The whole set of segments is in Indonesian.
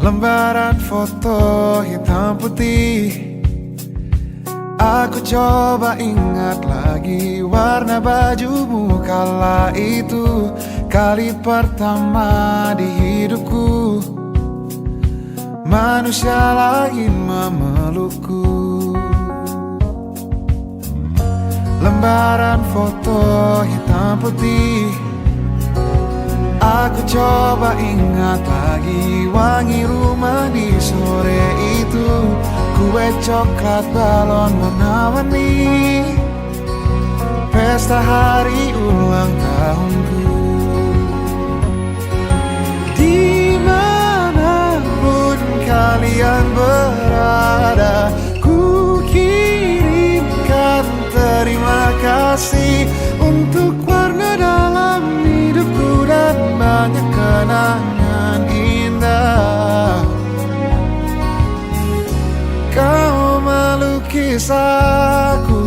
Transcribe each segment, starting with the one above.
Lembaran foto hitam putih. Aku coba ingat lagi warna bajumu kala itu, kali pertama di hidupku manusia lain memelukku. Lembaran foto hitam putih. Aku coba ingat lagi wangi rumah di sore itu, kue coklat balon warna-warni, pesta hari ulang tahunku. Dimanapun kalian berada, ku kirimkan terima kasih untuk warna dalam hidupku dan banyak kenangan indah. Kau melukis aku,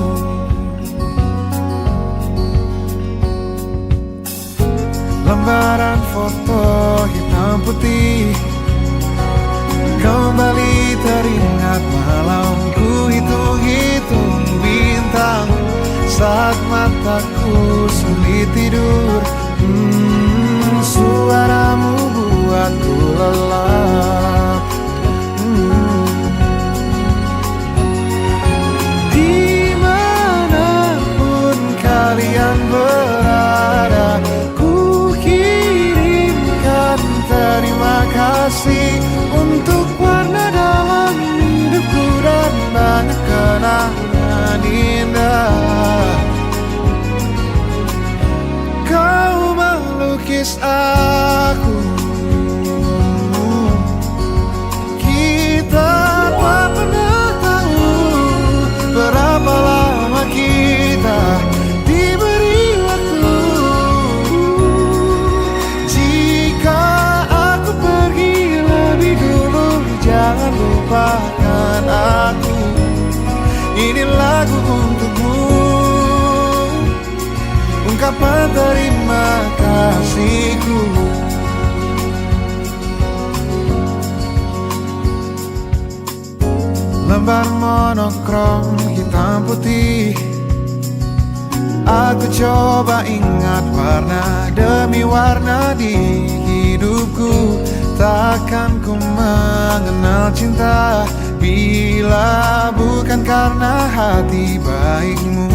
lembaran foto hitam putih. Kembali teringat malamku hitung-hitung bintang saat mataku sulit tidur. Suaramu buatku lelap. Dimanapun kalian berada, ku kirimkan terima kasih untuk warna dalam hidupku dan banyak kenangan indah. Kau melukis aku, kita tak pernah tahu berapa lama kita diberi waktu. Jika aku pergi lebih dulu, jangan lupakan aku. Ini lagu untukmu, ungkapan terima kasihku. Lembar monokrom hitam putih. Aku coba ingat warna demi warna di hidupku. Takkan ku mengenal cinta bila bukan karena hati baikmu.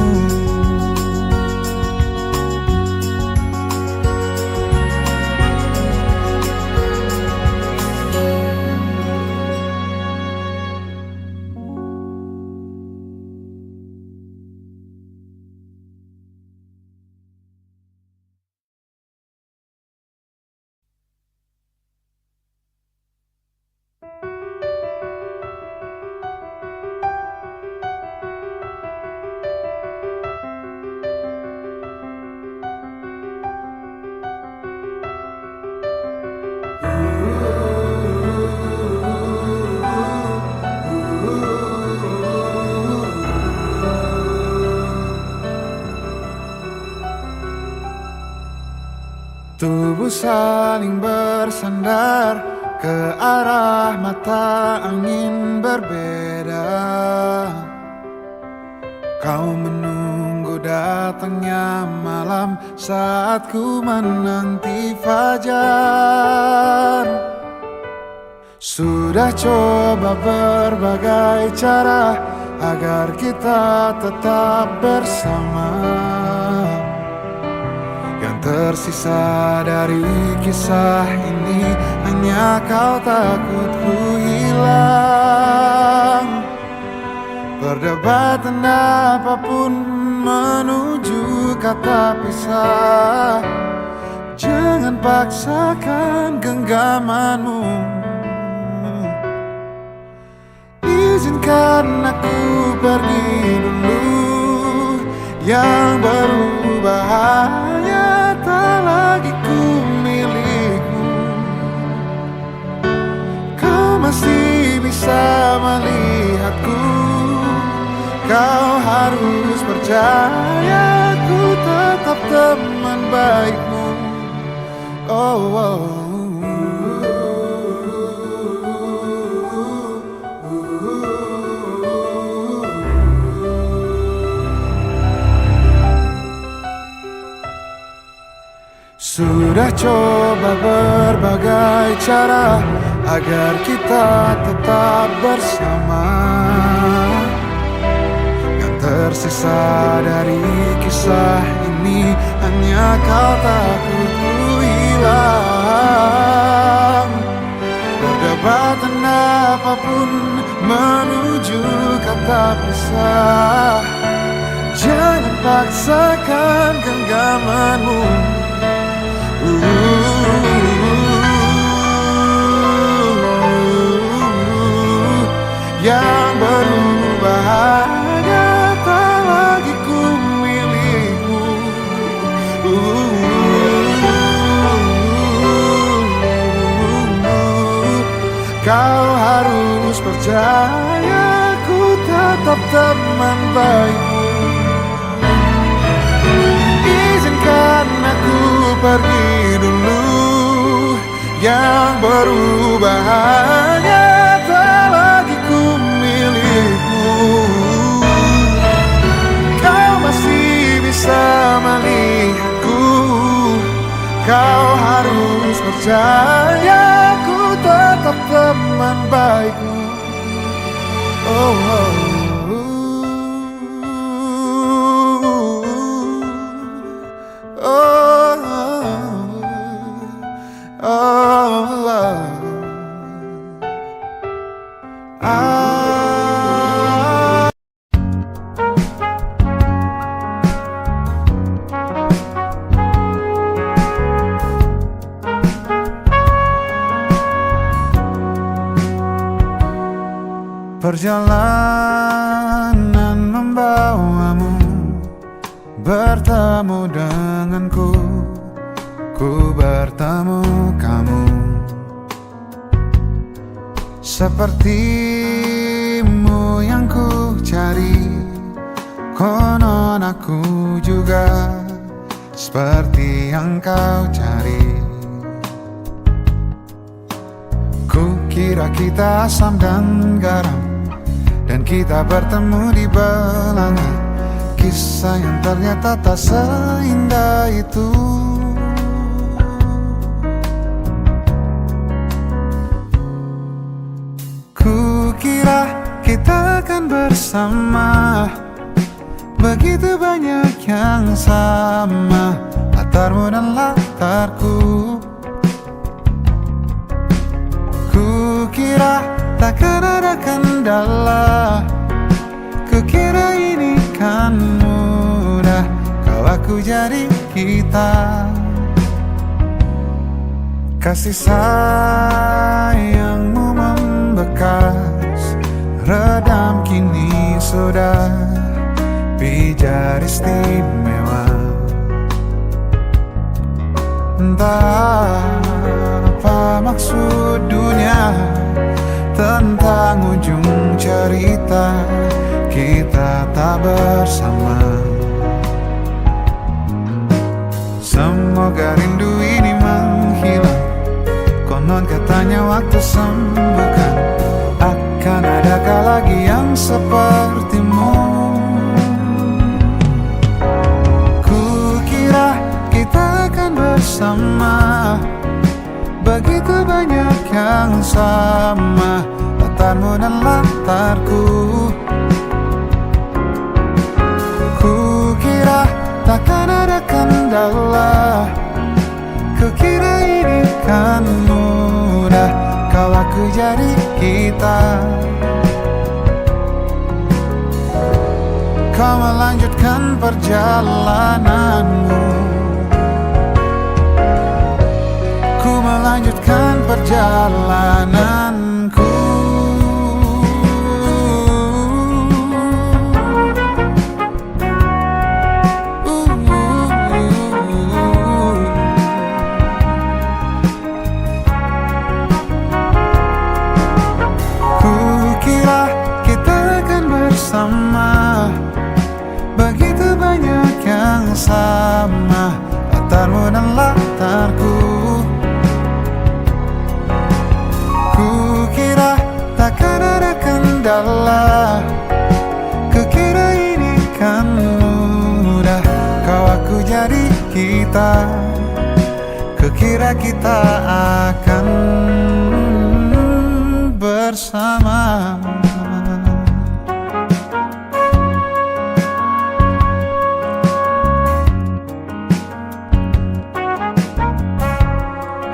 Tubuh saling bersandar ke arah mata angin berbeda. Kau menunggu datangnya malam saat ku menanti fajar. Sudah coba berbagai cara agar kita tetap bersama. Yang tersisa dari kisah ini hanya kau takut ku hilang. Perdebatan apapun menuju kata pisah. Jangan paksakan genggamanmu. Izinkan aku pergi dulu. Yang berbahaya tak lagi ku milikmu. Kau masih bisa melihatku. Kau harus percaya ku tetap teman baikmu. Oh, oh. Sudah coba berbagai cara agar kita tetap bersama. Yang tersisa dari kisah ini hanya kau takut ku hilang. Perdebatan apapun menuju kata pisah. Jangan paksakan genggamanmu. Yang berubah hanya tak lagi ku milikmu. Kau harus percaya ku tetap teman baikmu. Izinkan aku pergi dulu. Yang berubah hanya tak lagi ku milikmu. Kau masih bisa melihatku. Kau harus percaya ku tetap teman baikmu. Oh, oh. Perjalanan membawamu bertemu denganku, ku bertemu kamu. Sepertimu yang ku cari, konon aku juga seperti yang kau cari. Ku kira kita asam dan garam, dan kita bertemu di belanga. Kisah yang ternyata tak seindah itu. Ku kira kita akan bersama, begitu banyak yang sama, latarmu dan latarku. Ku kira takkan ada kendala, kukira ini kan mudah, kau aku jadi kita. Kasih sayangmu membekas, redam kini sudah pijar istimewa. Entah apa maksud dunia tentang ujung cerita kita tak bersama. Semoga rindu ini menghilang, konon katanya waktu sembuhkan. Akan adakah lagi yang sepertimu? Ku kira kita akan bersama, begitu banyak yang sama, latarmu dan latarku. Ku kira takkan ada kendala, kukira ini kan mudah, kau aku jadi kita. Kau melanjutkan perjalananmu, ku melanjutkan perjalananku. Kukira kita akan bersama, begitu banyak yang sama, latarmu dan latarku. Kukira takkan ada kendala, kukira ini kan mudah, kau aku jadi kita. kukira kita akan bersama.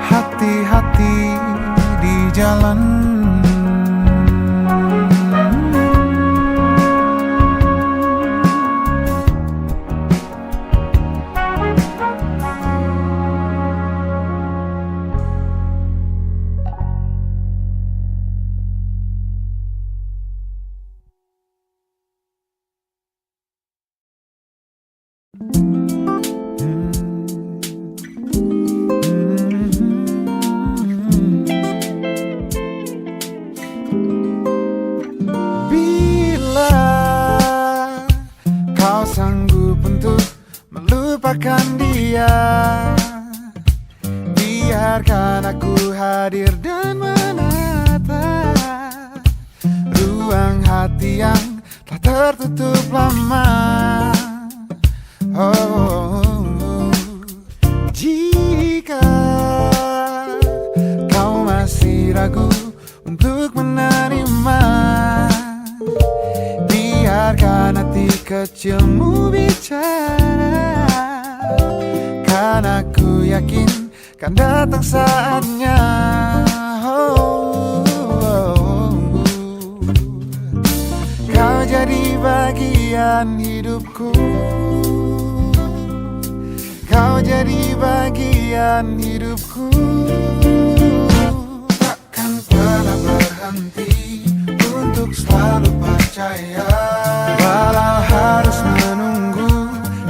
Hati-hati di jalan. Bila kau sanggup untuk melupakan dia, biarkan aku hadir dan menata ruang hati yang telah tertutup lama. Jika kau masih ragu untuk menerima, biarkan hati kecilmu bicara, karena aku yakin kan datang saatnya. Kau jadi bagian hidupku, kau jadi bagian hidupku. Takkan pernah berhenti untuk selalu percaya, walau harus menunggu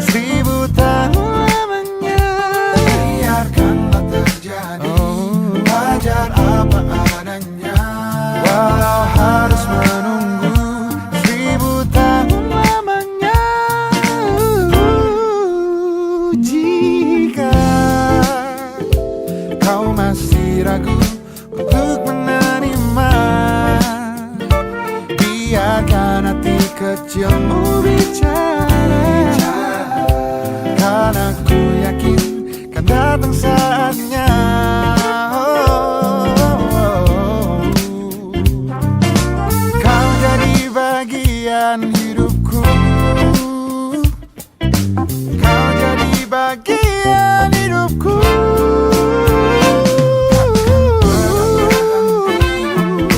1000 tahun lamanya. Biarkanlah terjadi, wajar apa adanya, walau harus menunggu 1000 tahun lamanya. Jika kau masih ragu untuk menerima, biarkan hati kecilmu bicara, karena aku yakin kan datang saatnya. Kau jadi bagian hidupku, kau jadi bagian hidupku.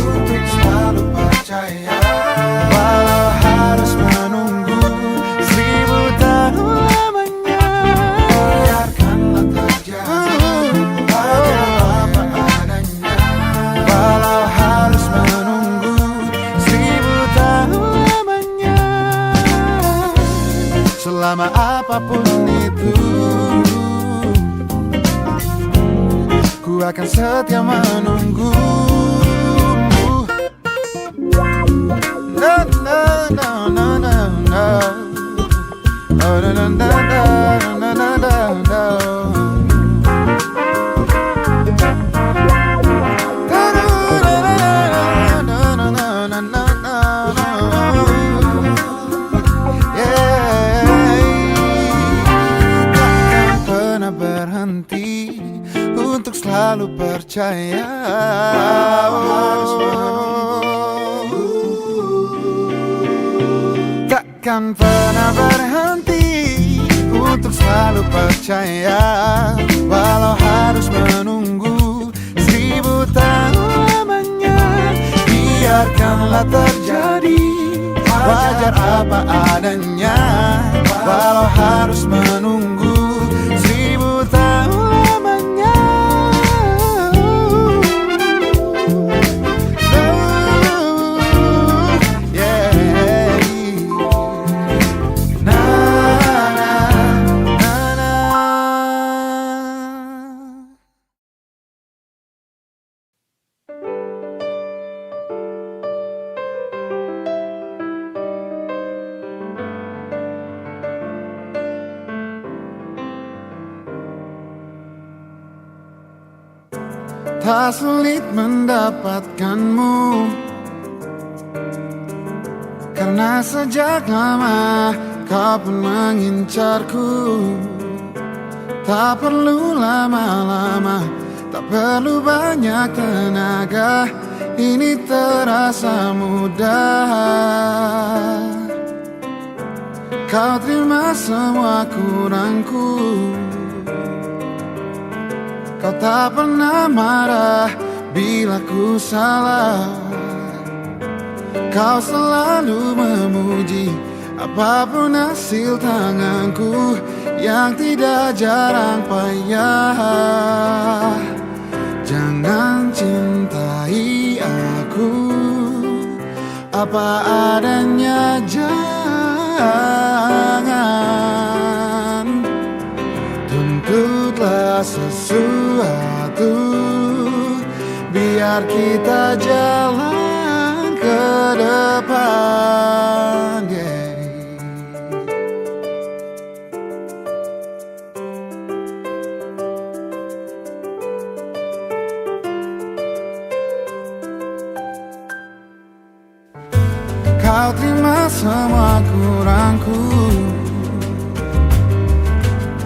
Untuk selalu percaya, walau harus menunggu 1000 tahun lamanya. Biarkanlah terjadi, wajar apa adanya, walau harus menunggu 1000 tahun lamanya. Selama apapun itu, ku akan setia menunggu. No, no, no, no, no, no. Oh, no, no, no, no, no, no, no, no. No, no, no, no, no, no. Yeah. Takkan pernah berhenti untuk selalu percaya, harus menunggu. Takkan pernah berhenti untuk selalu percaya, walau harus menunggu 1000 tahun lamanya. Biarkanlah terjadi, wajar apa adanya, walau harus menunggu 1000 tahun lamanya. Tak sulit mendapatkanmu, karena sejak lama kau pun mengincarku. Tak perlu lama-lama, tak perlu banyak tenaga, ini terasa mudah. Kau terima semua kurangku, kau tak pernah marah bila ku salah. Kau selalu memuji apapun hasil tanganku yang tidak jarang payah. Jangan cintai aku apa adanya, jangan tuntutlah sesuatu, biar kita jalan ke depan, yeah. Kau terima semua kurangku,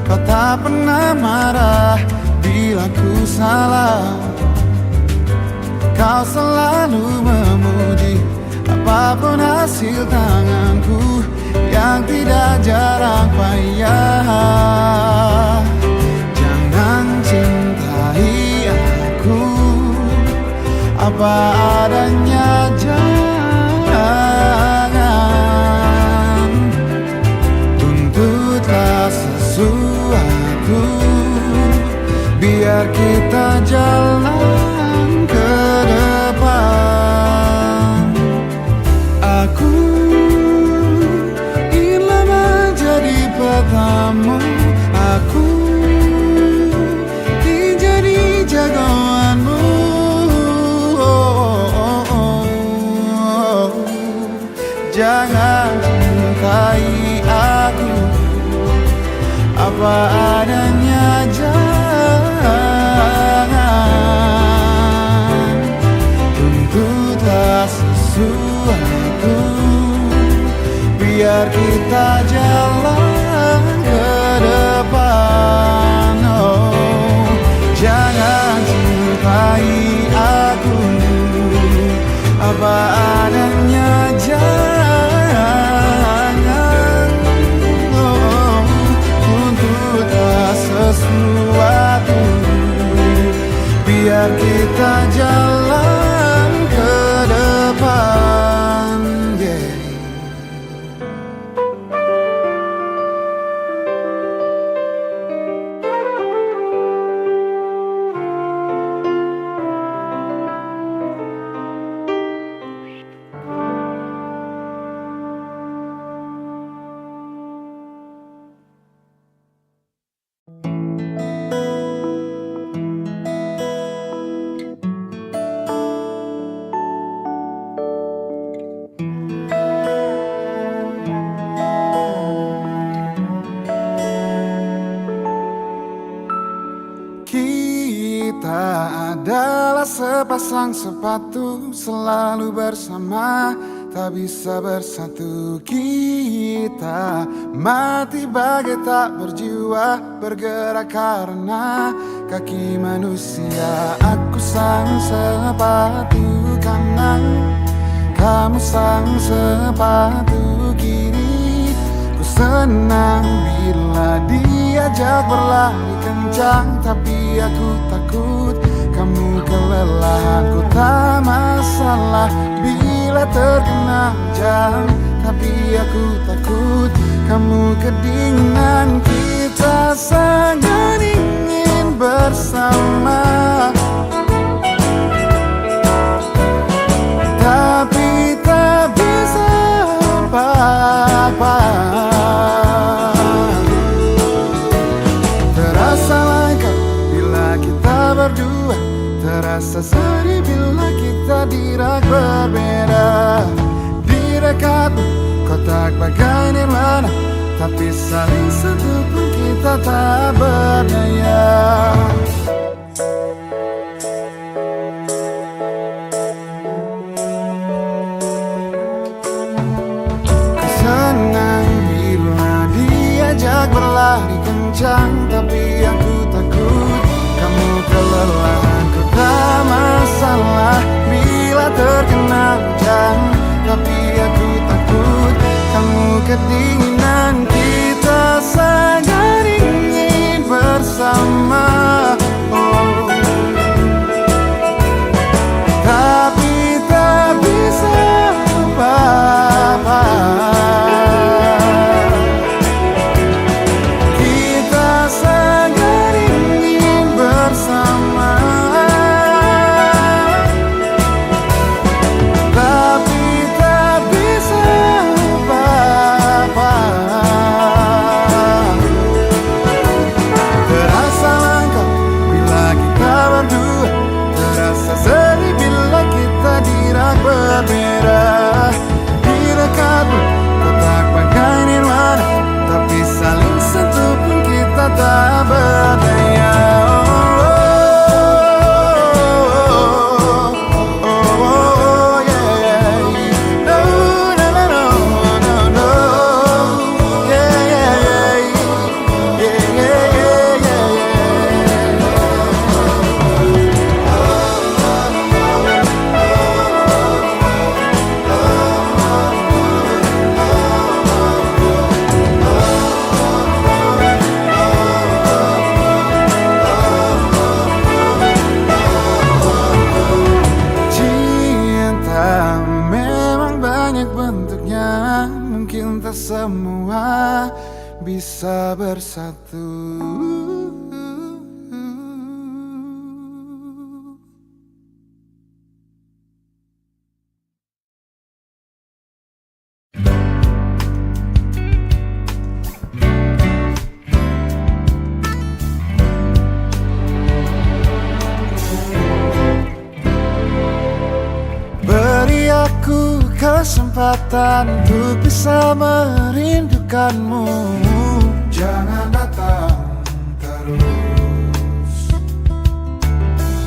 kau tak pernah marah bila ku salah. Kau selalu memuji apapun hasil tanganku yang tidak jarang payah. Jangan cintai aku apa adanya, jangan tuntutlah sesuatu, biar kita jalan ke depan. Aku ingin menjadi petamu, aku ingin jadi jagoanmu. Jangan cintai aku apa adanya, jangan tuntutlah sesuatu, biar kita jalan ke depan. Oh, jangan cintai aku apa adanya, jangan tuntutlah sesuatu, biar kita jalan ke depan, yeah. Kita adalah sepasang sepatu, selalu bersama, tak bisa bersatu. Kita mati bagai tak berjiwa, bergerak karena kaki manusia. Aku sang sepatu kanan, kamu sang sepatu kiri. Ku senang bila diajak berlari kencang, tapi aku takut kamu kelelahan. Ku tak masalah bila terkena hujan, tapi aku takut kamu kedinginan. Kita sangat ingin bersama, tapi tak bisa apa-apa. Terasa lengkap bila kita berdua, terasa sedih bila kita dirak berbeda. Di dekatmu kotak bagai nirwana, tapi saling sentuh pun kita tak berdaya. Ku senang bila diajak berlari kencang, tapi aku takut kamu kelelahan. Ku tak masalah bila terkena hujan, tapi aku takut kamu kedinginan. Kita sangat ingin bersama, oh, tapi tak bisa apa-apa. Kita sangat ingin bersama, tapi tak bisa apa-apa. Terasa langka bila kita berdua, terasa sedih bila kita dirak berbeda. Di dekatmu kotak bagai nirwana, tapi saling sentuh pun kita tak berdaya. Mungkin tak semua bisa bersatu. Beri aku kesempatan untuk bisa merindukanmu. Jangan datang terus.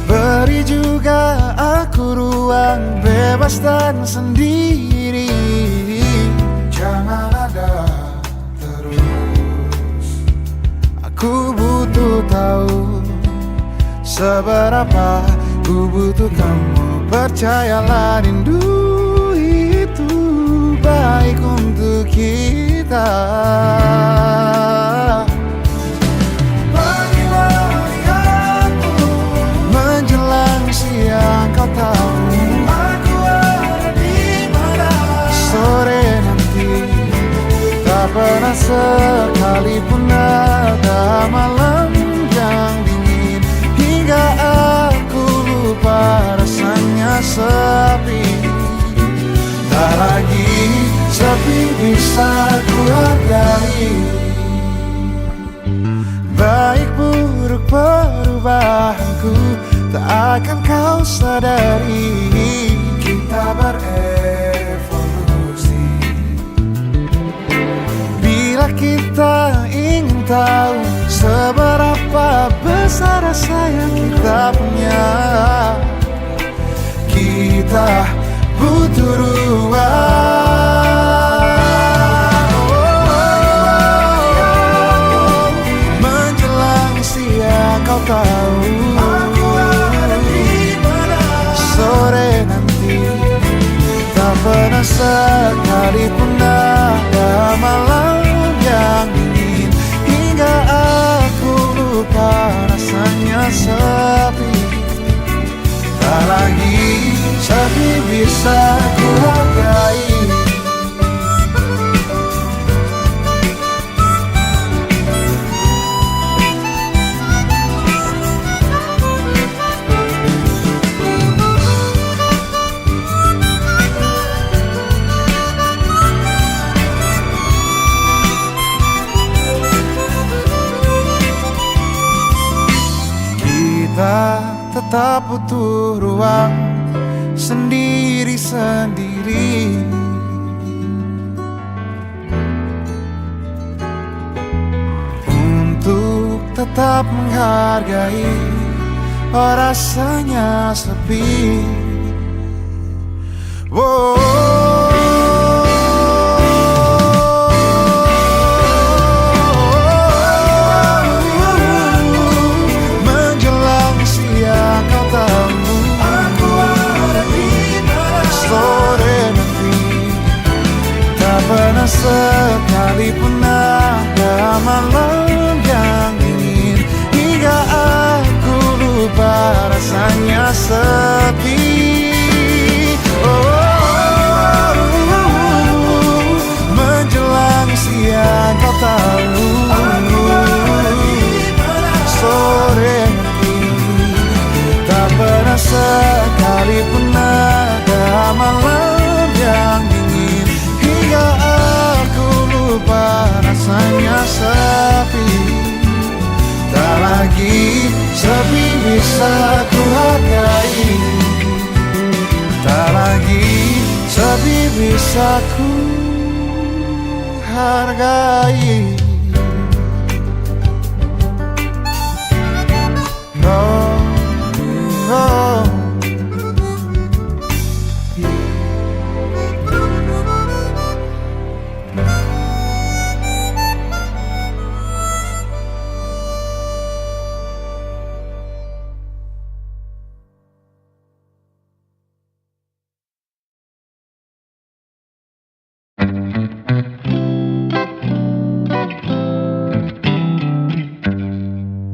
Beri juga aku ruang bebas dan sendiri. Jangan ada terus. Aku butuh tahu seberapa ku butuh kamu. Percayalah rindu itu baik untuk kita. Pagi-pagi aku menjelang siang, kau tahu aku ada di mana. Sore nanti tak pernah sekalipun ada malam yang dingin, hingga aku lupa rasanya sepi. Tak lagi sepi bisa ku hargai. Baik buruk perubahanku tak akan kau sadari. Kita berevolusi. Bila kita ingin tahu seberapa besar rasa yang kita punya, kita butuh ruang. Menjelang siang kau tahu aku ada di mana. Sore nanti tak pernah sekalipun ada malam yang dingin, hingga aku lupa rasanya sepi. Tak lagi sepi bisa ku hargai. Kita tetap butuh ruang sendiri-sendiri untuk tetap menghargai. Oh, rasanya sepi. lagi sepi bisa ku hargai, tak lagi sepi bisa ku hargai. Oh, oh.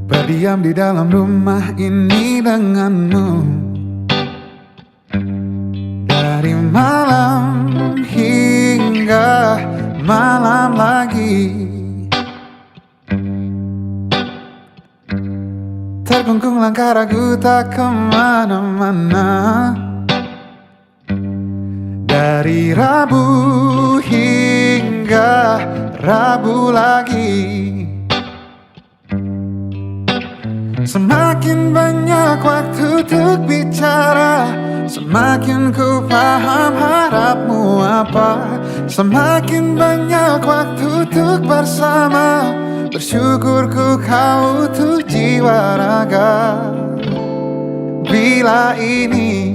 Berdiam di dalam rumah ini denganmu, dari malam hingga malam lagi, terkungkung langkah ragu tak kemana-mana. Dari Rabu hingga Rabu lagi, semakin banyak waktu untuk bicara, semakin ku paham harapmu apa. Semakin banyak waktu untuk bersama, bersyukurku kau utuh jiwa raga. Bila ini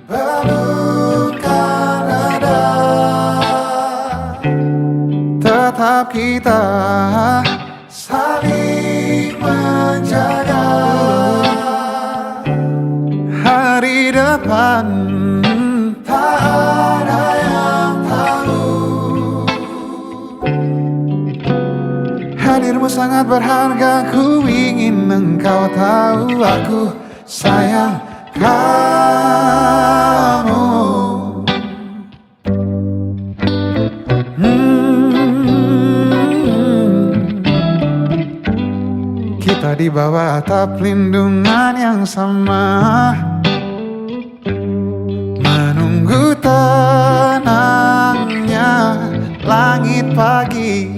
belumkan ada, tetap kita saling menjaga. Hari depan tak ada yang tahu. Hadirmu sangat berharga, ku ingin engkau tahu. Aku sayang kamu. Kita di bawah atap lindungan yang sama, menunggu tenangnya langit pagi.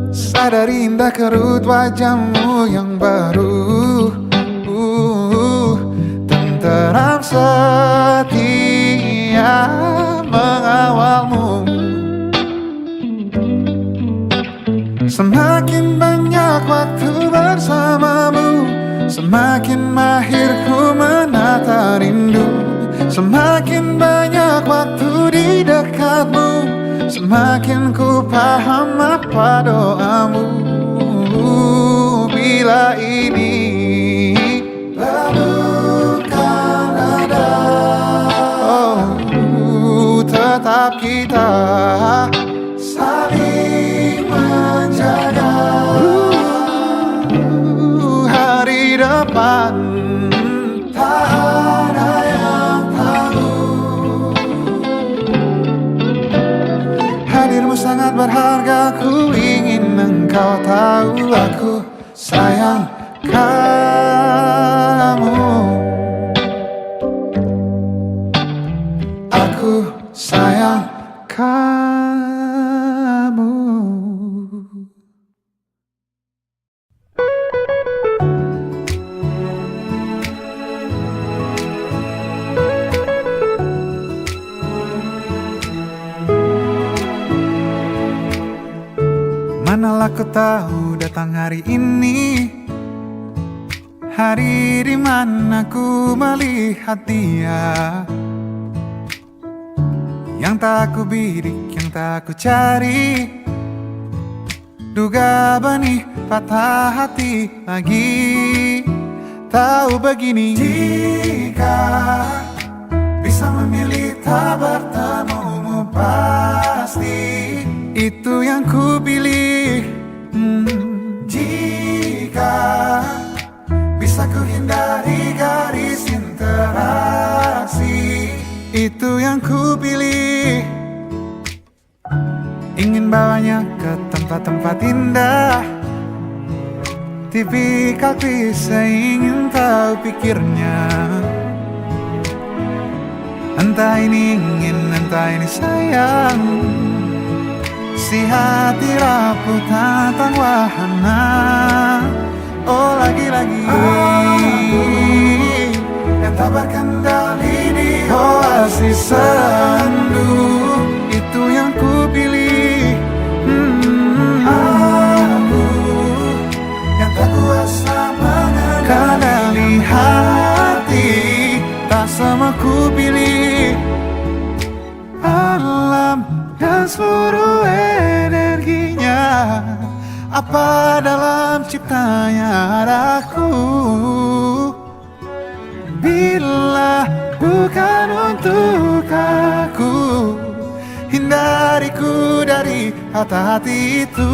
Sadari indah kerut wajahmu yang baru, tenteram setia mengawalmu. Semakin banyak waktu bersamamu, semakin mahir ku menata rindu. Semakin banyak waktu di dekatmu, semakin ku paham apa doamu. Bila ini belumkan ada, oh, tetap kita saling menjaga. Hari depan tak ada yang tahu. Hadirmu sangat berharga, ku ingin engkau tahu. Aku sayang kamu. Aku sayang kamu. Manalah ku tahu datang hari ini, hari di mana ku melihat dia, yang tak ku bidik, yang tak ku cari. Duga benih patah hati lagi. Tahu begini, jika bisa memilih tak bertemumu, pasti itu yang ku pilih. Jika bisa ku hindari garis interaksi, itu yang ku pilih. Ingin bawanya ke tempat-tempat indah, tipikal klise ingin tahu pikirnya. Entah ini ingin, entah ini sayang, isi hati rapuh tentang wahana. Oh lagi-lagi yang tak berkendali di oasis sendu, itu yang ku pilih. Aku yang tak kuasa mengendali hati, tak sama ku pilih. Alam dan seluruh energinya, apa dalam ciptanya adaku. Bila bukan untuk aku, hindariku dari hati-hati itu.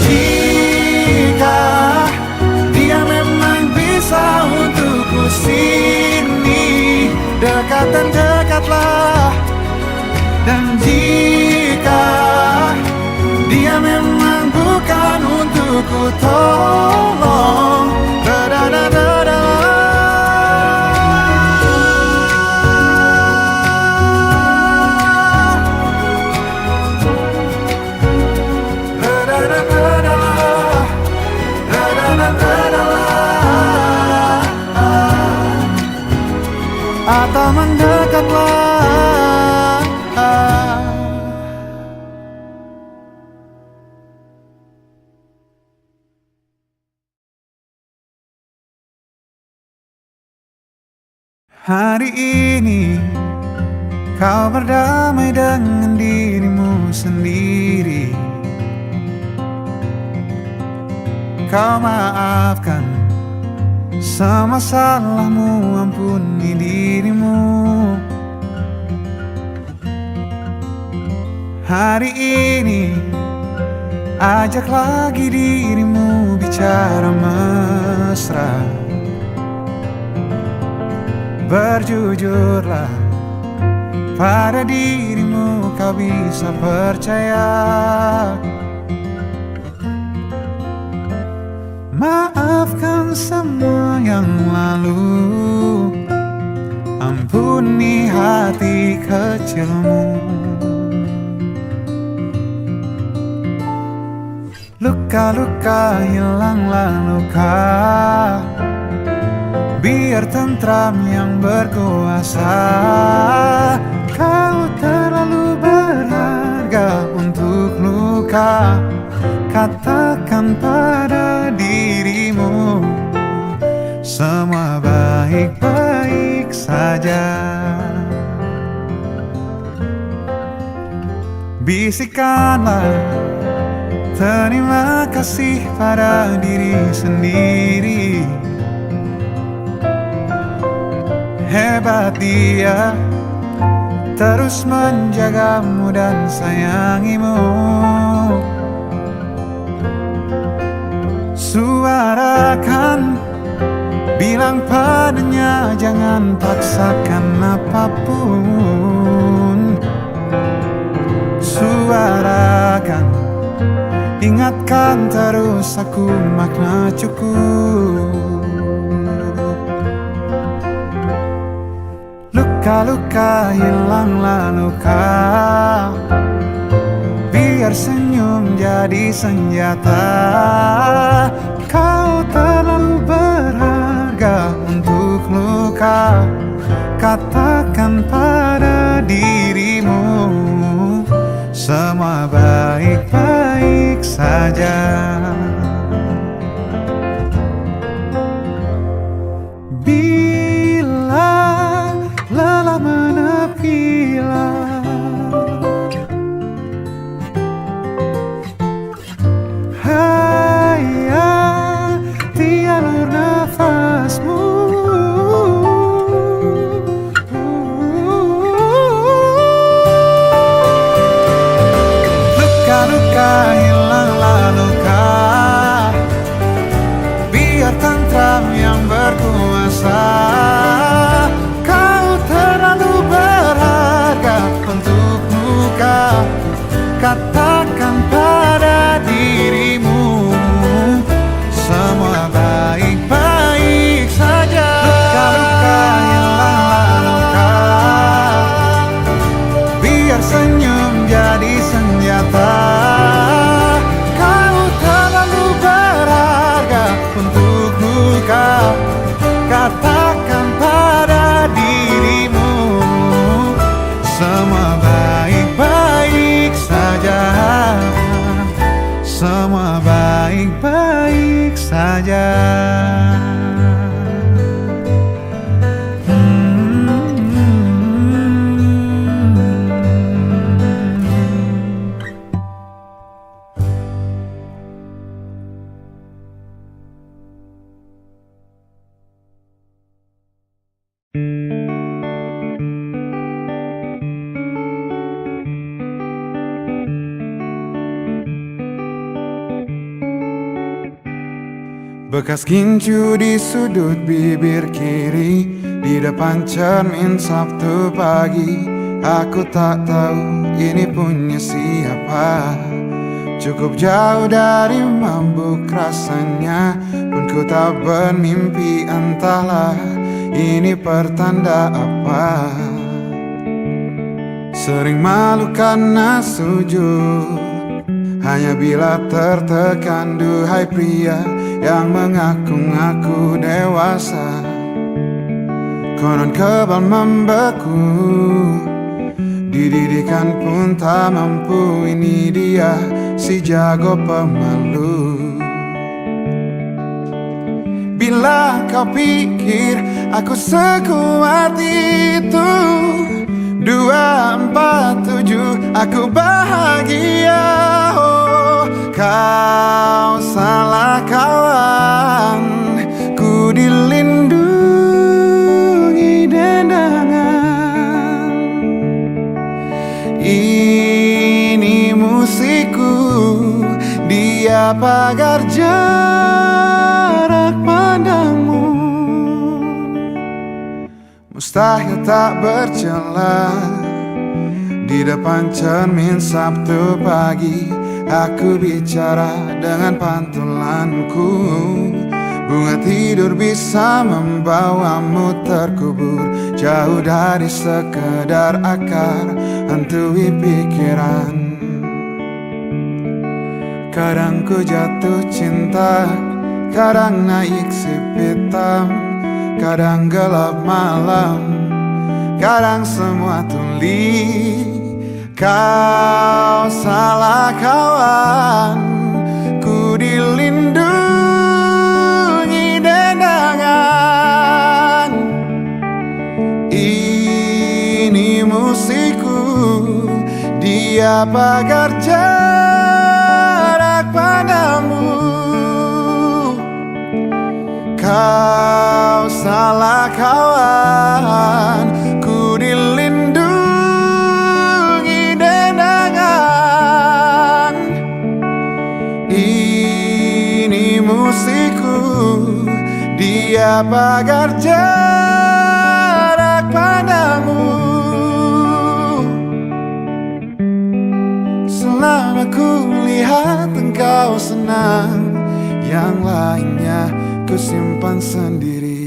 Jika dia memang bisa untukku sini, dekat dan dekatlah. Dan jika dia memang bukan untukku, tolong atau mendekatlah. Hari ini kau berdamai dengan dirimu sendiri. Kau maafkan semua salahmu, ampuni dirimu. Hari ini ajak lagi dirimu bicara mesra. Berjujurlah pada dirimu, kau bisa percaya. Maafkan semua yang lalu, ampuni hati kecilmu. Luka-luka hilanglah luka, biar tentram yang berkuasa. Kau terlalu berharga untuk luka. Katakan pada dirimu, semua baik-baik saja. Bisikanlah terima kasih pada diri sendiri. Hebat dia, terus menjagamu dan sayangimu. Suarakan, bilang padanya jangan paksakan apapun. Suarakan, ingatkan terus aku makna cukup. Luka-luka hilanglah luka, biar senyum jadi senjata. Kau terlalu berharga untuk luka. Katakan pada dirimu, semua baik-baik saja. Bila lelah menepilah, hayati alur nafasmu. Semua baik-baik saja, semua baik-baik saja. Bekas gincu di sudut bibir kiri, di depan cermin Sabtu pagi. Aku tak tahu ini punya siapa. Cukup jauh dari mabuk rasanya, pun ku tak bermimpi, entahlah ini pertanda apa. Sering malu karena sujud, hanya bila tertekan. Duhai pria yang mengaku-ngaku dewasa, konon kebal membeku, dididikan pun tak mampu. Ini dia si jago pemalu. Bila kau pikir aku sekuat itu, 247 aku bahagia. Oh, kau salah kawan, ku dilindungi dendangan. Ini musikku, dia pagar jarak pandangmu. Mustahil tak berjalan di depan cermin Sabtu pagi. Aku bicara dengan pantulanku. Bunga tidur bisa membawamu terkubur jauh dari sekedar akar, hantui pikiran. Kadang ku jatuh cinta, kadang naik sip hitam, kadang gelap malam, kadang semua tuli. Kau salah kawan, ku dilindungi dendangan. Ini musikku, dia pagar jarak padamu. Kau salah kawan, ku dilindungi dendangan. Ini musikku, dia pagar jarak padamu. Selama ku lihat engkau senang, yang lainnya ku simpan sendiri.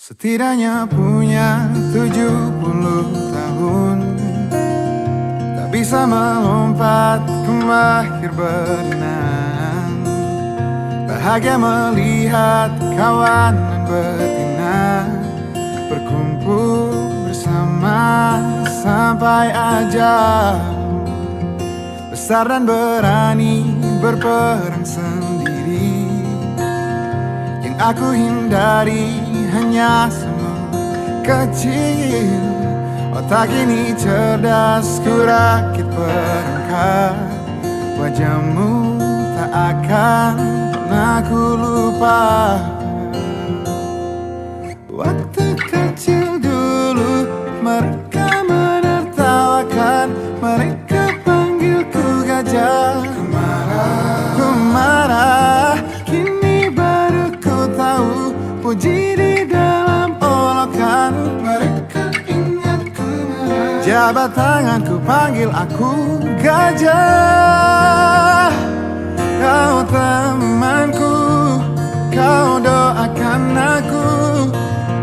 Setidaknya punya 70 tahun, tak bisa melompat ke mahir berenang. Bahagia melihat kawan dan betina berkumpul bersama sampai ajal. Besar dan berani berperang sendiri, yang aku hindari hanya semut kecil. Otak ini cerdas, ku rakit perangkat. Wajahmu tak akan pernah ku lupa. Waktu kecil dulu mereka menertawakan, mereka panggilku gajah. Ku marah, kini baru ku tahu memuji di dalam olokan. Mereka ingat ku marah. Jabat tanganku panggil aku gajah. Kau temanku, kau doakan aku.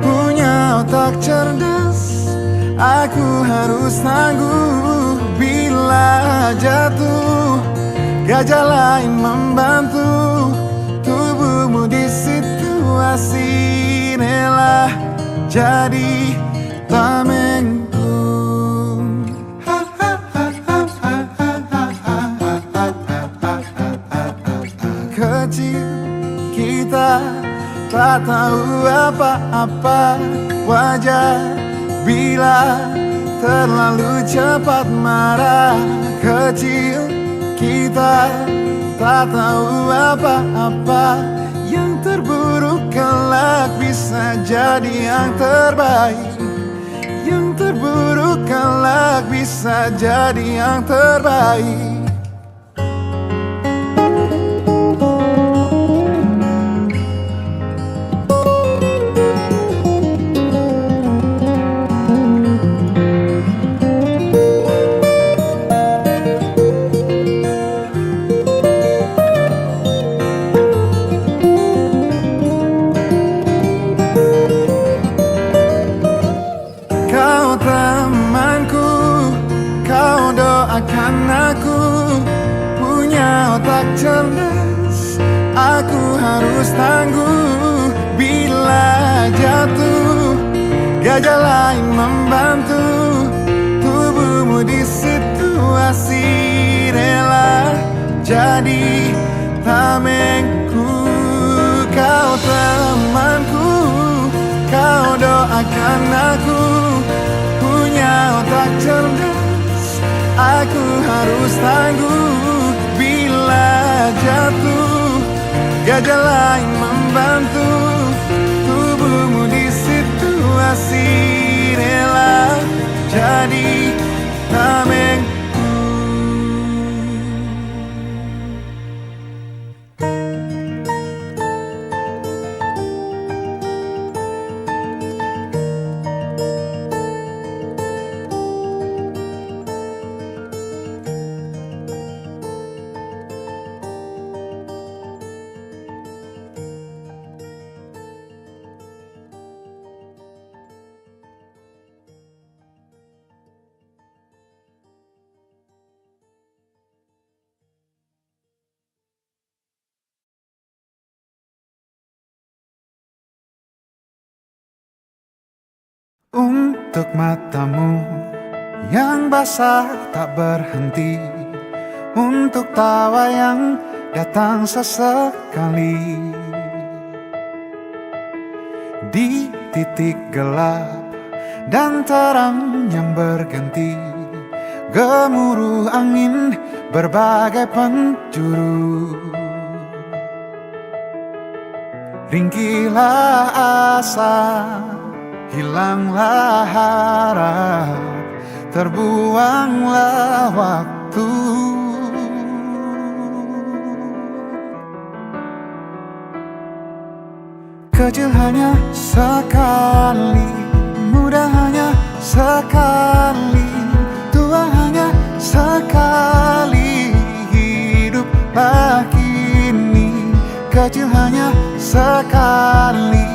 Punya otak cerdas, aku harus tangguh. Bila jatuh, gajah lain membantu. Tubuhmu di situasi rela jadi tamengku. Kecil kita tak tahu apa-apa, wajar bila terlalu cepat marah. Kecil kita tak tahu apa-apa, yang terburuk kelak bisa jadi yang terbaik. Yang terburuk kelak bisa jadi yang terbaik. Akan aku punya otak cerdas, aku harus tangguh. Bila jatuh, gajah lain membantu. Tubuhmu di situasi rela jadi tamengku. Kau temanku, kau doakan aku. Punya otak cerdas, aku harus tangguh. Bila jatuh, gajah lain membantu. Tubuhmu di situasi rela jadi tamengku. Untuk matamu yang basah tak berhenti, untuk tawa yang datang sesekali. Di titik gelap dan terang yang berganti, gemuruh angin berbagai penjuru. Ringkilah asa, hilanglah harap, terbuanglah waktu. Kecil hanya sekali, muda hanya sekali, tua hanya sekali. Hiduplah kini, kecil hanya sekali,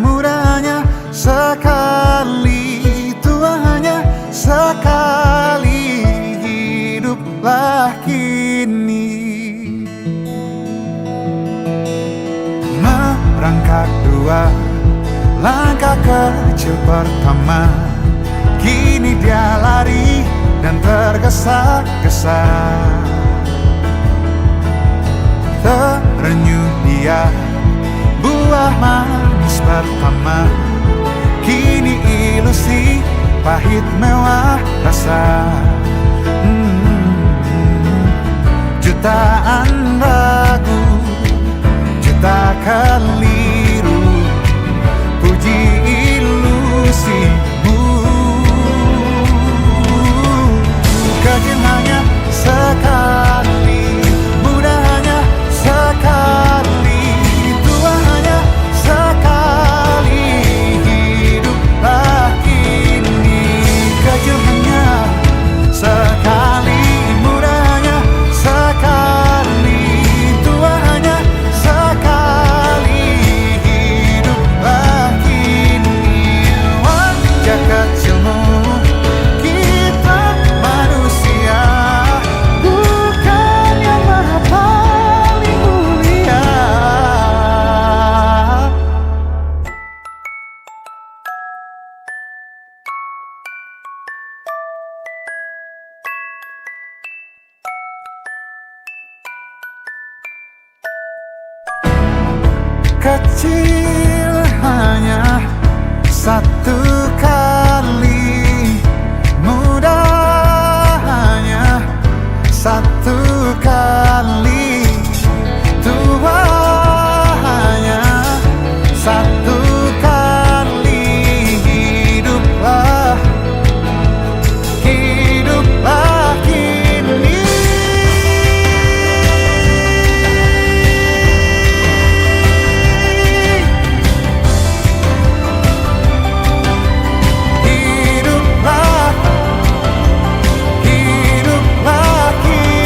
muda hanya sekali, tua hanya sekali. Hiduplah kini. Merangkak dua langkah kecil pertama, kini dia lari dan tergesa-gesa. Terenyuh dia buah manis pertama, kini ilusi pahit mewah rasa. Jutaan ragu, juta keliru, puji ilusimu. Kecil hanya sekali, muda hanya sekali, tua hanya sekali. kecil hanya satu kali, mudah hanya satu kali, tua hanya satu kali. Hiduplah, hiduplah kini. Hiduplah, hiduplah kini. Hiduplah kini.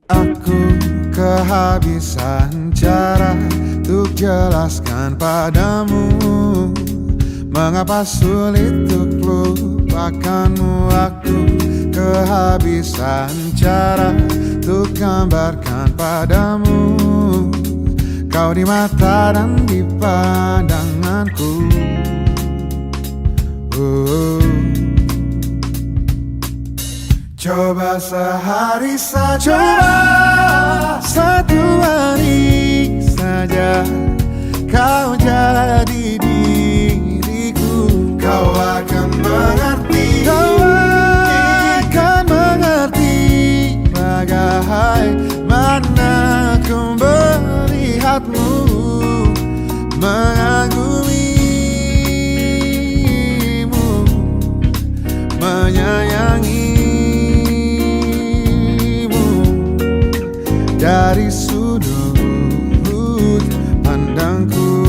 Aku kehabisan cara untuk jelaskan padamu mengapa sulit untuk lupakanmu. Aku kehabisan cara untuk gambarkan padamu kau di mata dan di pandanganku. Coba sehari saja, coba satu hari saja kau jadi diriku. Kau akan mengerti, kau akan mengerti bagaimana ku melihatmu, mengagumimu, menyayangi. Dari sudut pandangku,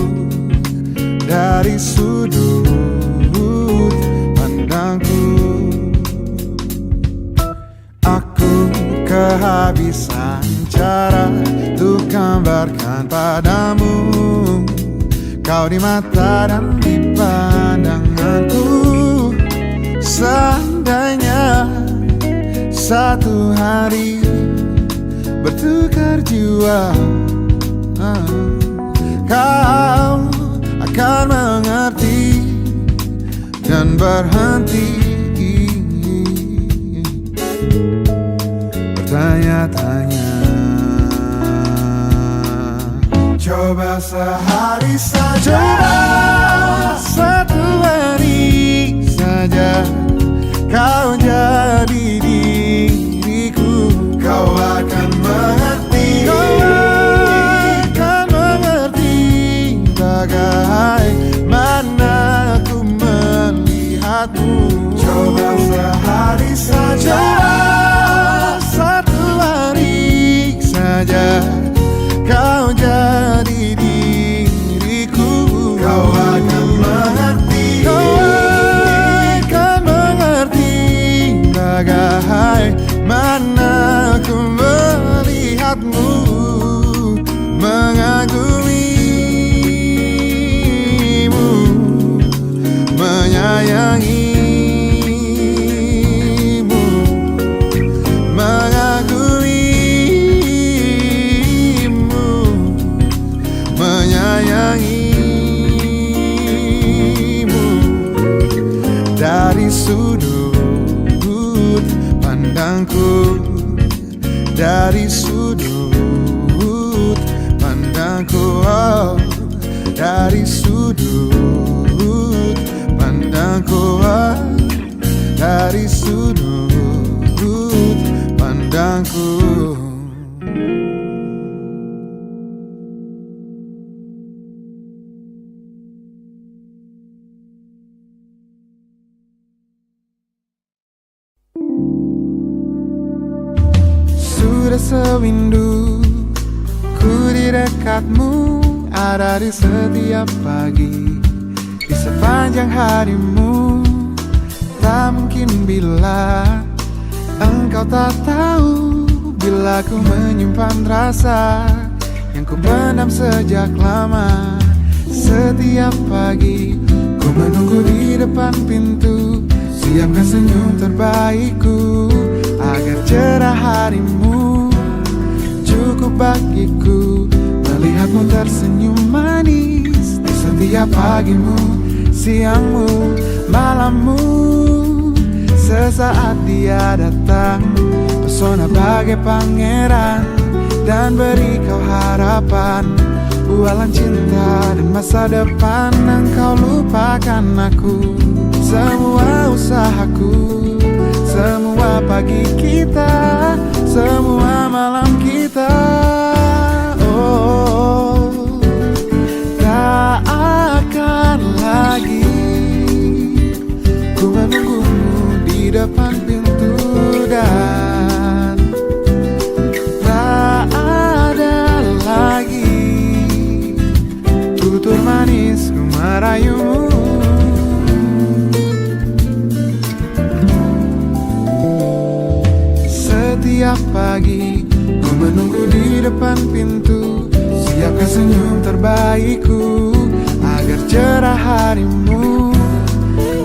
dari sudut pandangku, aku kehabisan cara untuk gambarkan padamu kau di mata dan di pandanganku. Seandainya satu hari bertukar jiwa, kau akan mengerti dan berhenti bertanya-tanya. Coba sehari saja, coba satu hari saja kau jadi diriku. Kau akan mengerti, kau akan mengerti bagaimana ku melihatmu. Coba sehari saja, coba satu hari saja kau jadi diriku. Kau akan mengerti, kau akan mengerti bagaimana ku melihatmu, mengagumimu, menyayangimu, mengagumimu, menyayangimu. Dari sudut pandangku, dari sudut pandangku, oh, dari sudut pandangku, oh, dari sudut pandangku. Sudah sewindu ku di dekatmu, ada di setiap pagi, di sepanjang harimu. Tak mungkin bila engkau tak tahu, bila ku menyimpan rasa yang ku pendam sejak lama. Setiap pagi ku menunggu di depan pintu, siapkan senyum terbaikku, agar cerah harimu. Cukup bagiku melihatmu tersenyum manis di setiap pagimu, siangmu, malammu. Sesaat dia datang, pesona bagai pangeran, dan beri kau harapan, bualan cinta dan masa depan. Engkau lupakan aku, semua usahaku, semua pagi kita, semua malam kita. Oh, tak akan lagi ku menunggumu di depan pintu, dan tak ada lagi tutur manis ku merayumu. Setiap pagi ku menunggu di depan pintu, siapkan senyum terbaikku, agar cerah harimu.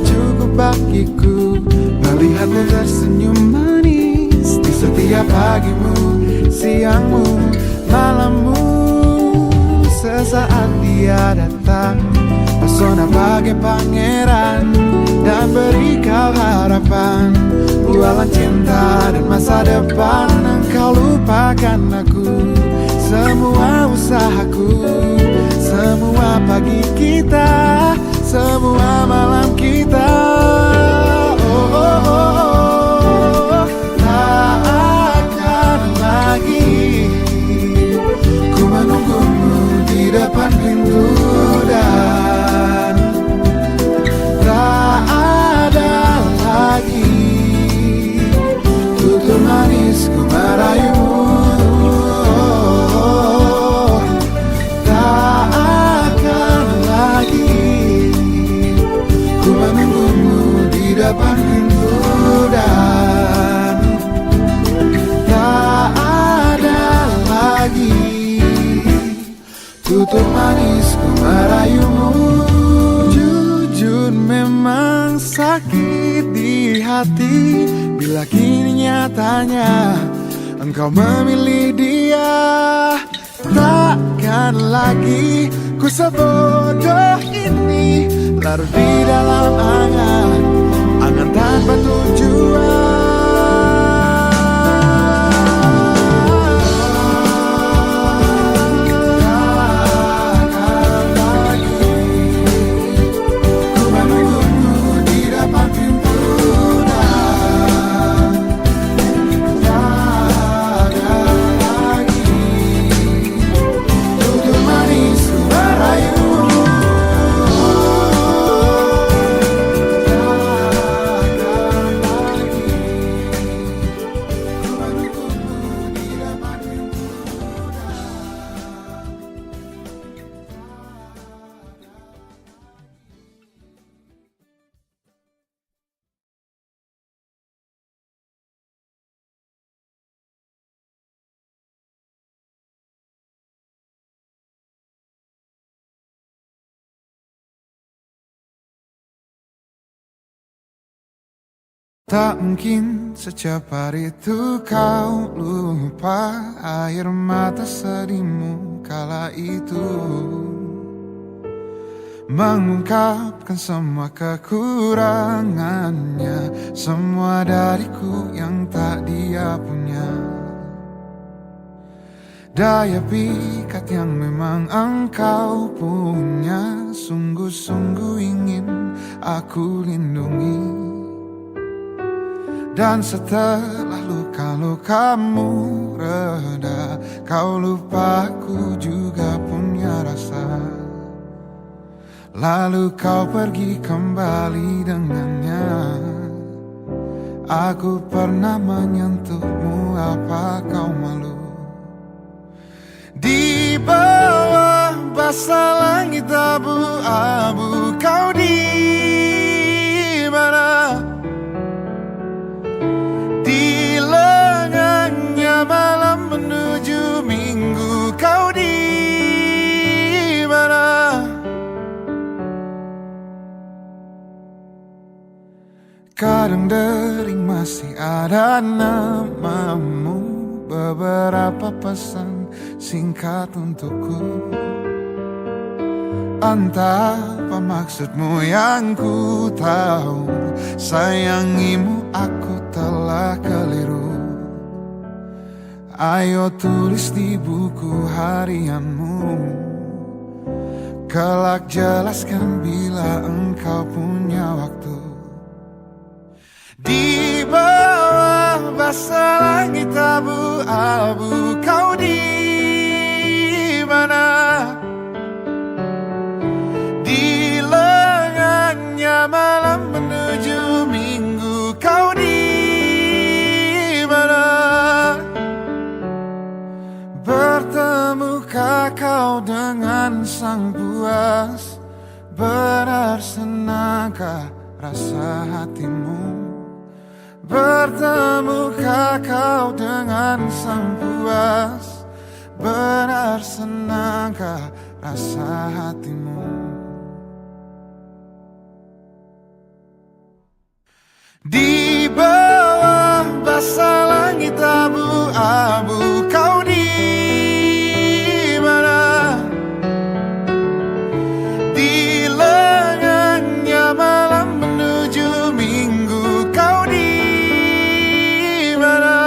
Cukup bagiku melihatmu tersenyum manis di setiap pagimu, siangmu, malammu. Sesaat dia datang, pesona bagai pangeran, dan beri kau harapan, bualan cinta dan masa depan. Engkau lupakan aku, semua usahaku, semua pagi kita, semua malam kita. Oh, oh, oh, oh. Tak akan lagi ku menunggumu di depan pintu, dan tak ada lagi tutur manis ku merayumu. Tak akan lagi ku menunggumu di depan pintu, dan tak ada lagi tutur manis ku merayumu. Jujur memang sakit di hati bila kini nyatanya engkau memilih dia. Takkan lagi ku sebodoh ini, larut di dalam angan, angan tanpa tujuan. Tak mungkin secepat itu kau lupa air mata sedihmu kala itu, mengungkapkan semua kekurangannya, semua dariku yang tak dia punya. Daya pikat yang memang engkau punya, sungguh-sungguh ingin aku lindungi. Dan setelah luka-lukamu reda, kau lupa aku juga punya rasa. Lalu kau pergi kembali dengannya. Aku pernah menyentuhmu, apa kau malu? ladang dering masih ada namamu, beberapa pesan singkat untukku. Entah apa maksudmu yang ku tahu, sayangimu aku telah keliru. Ayo tulis di buku harianmu, kelak jelaskan bila engkau punya waktu. Di bawah basah langit abu-abu, kau di mana? Di lengannya malam menuju minggu, kau di mana? Bertemukah kau dengan sang puas? Benar senangkah rasa hatimu? Bertemukah kau dengan sang puas? Benar senangkah rasa hatimu? Di bawah basah langit abu-abu, kau di mana? Di lengannya malam menuju minggu, kau di mana?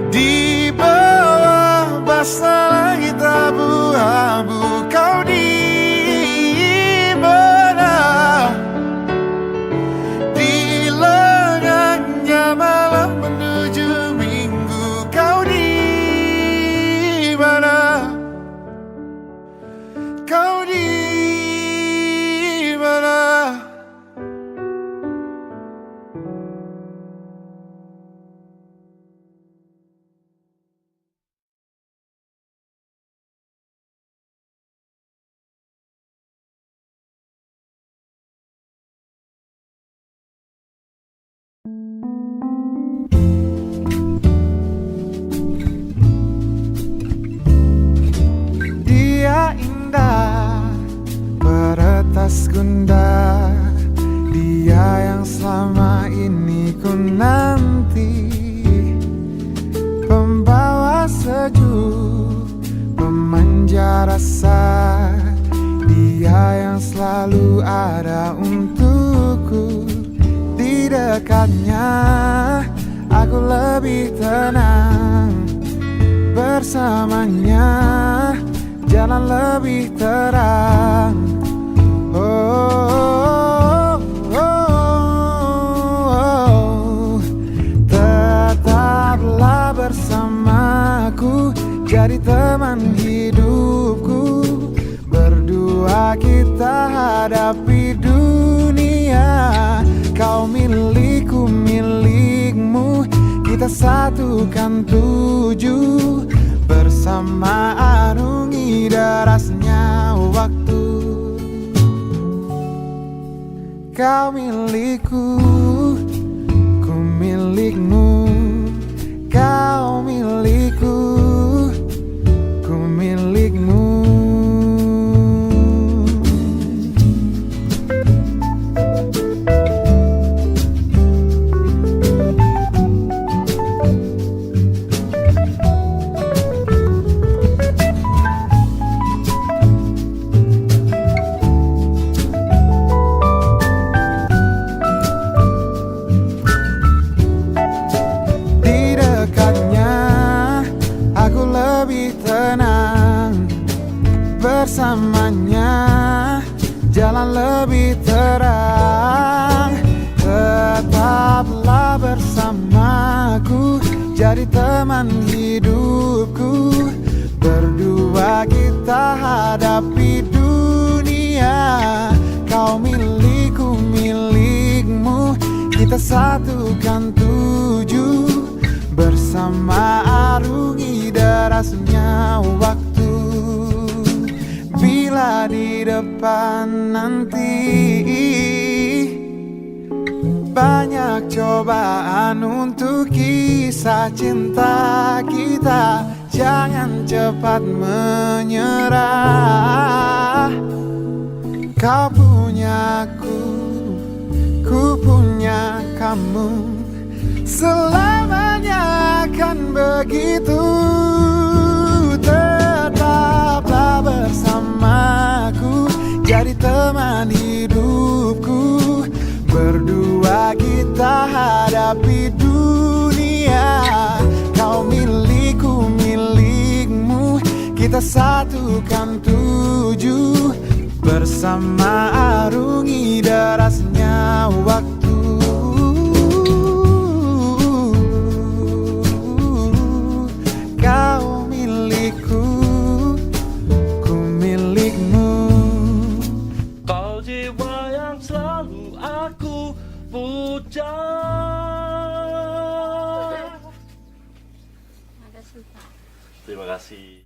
Di bawah basah langit abu-abu, kau di mana? Di lengannya malam menuju minggu, kau di mana? Kau di mana? Dia indah, peretas gundah, dia yang selama ini ku nanti. Pembawa sejuk, pemanja rasa, dia yang selalu ada untukku. Di dekatnya aku lebih tenang, bersamanya jalan lebih terang. Oh, oh, oh, oh. Tetaplah bersamaku, jadi teman hidupku. Berdua kita hadapi dunia, kau milikku, milikmu, kita satukan tuju. Bersama arungi derasnya waktu. Kau milikku, ku milikmu. Kau milikku, ku milikmu. Bersamanya jalan lebih terang. Tetaplah bersamaku, jadi teman hidupku. Berdua kita hadapi dunia, kau milikku, milikmu, kita satukan tuju. Bersama arungi derasnya waktu. Bila di depan nanti banyak cobaan untuk kisah cinta kita, jangan cepat menyerah. Kau punyaku, punya kamu, selamanya akan begitu. Tetaplah bersamaku, jadi teman hidupku. Berdua kita hadapi dunia. Kau milikku, milikmu, kita satukan tuju. Bersama arungi derasnya waktu. Kau milikku, ku milikmu. Kau jiwa yang selalu aku puja. Terima kasih.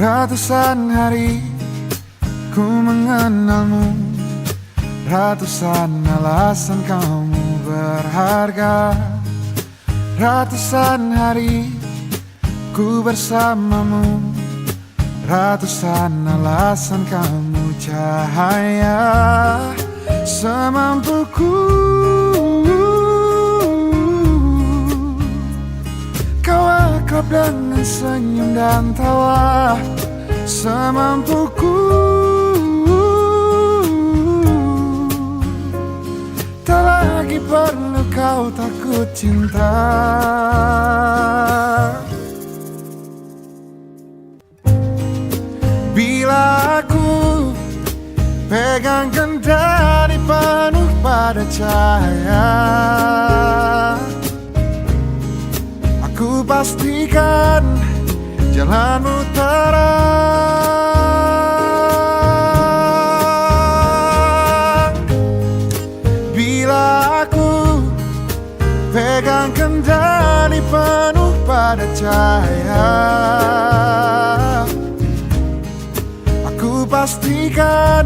Ratusan hari ku mengenalmu, ratusan alasan kamu berharga. Ratusan hari ku bersamamu, ratusan alasan kamu cahaya. Semampuku kau akrab dengan senyum dan tawa. Semampuku tak lagi perlu kau takut cinta. Bila aku pegang kendali penuh pada cahaya, aku pastikan jalanmu terang. Bila aku pegang kendali penuh pada cahaya, aku pastikan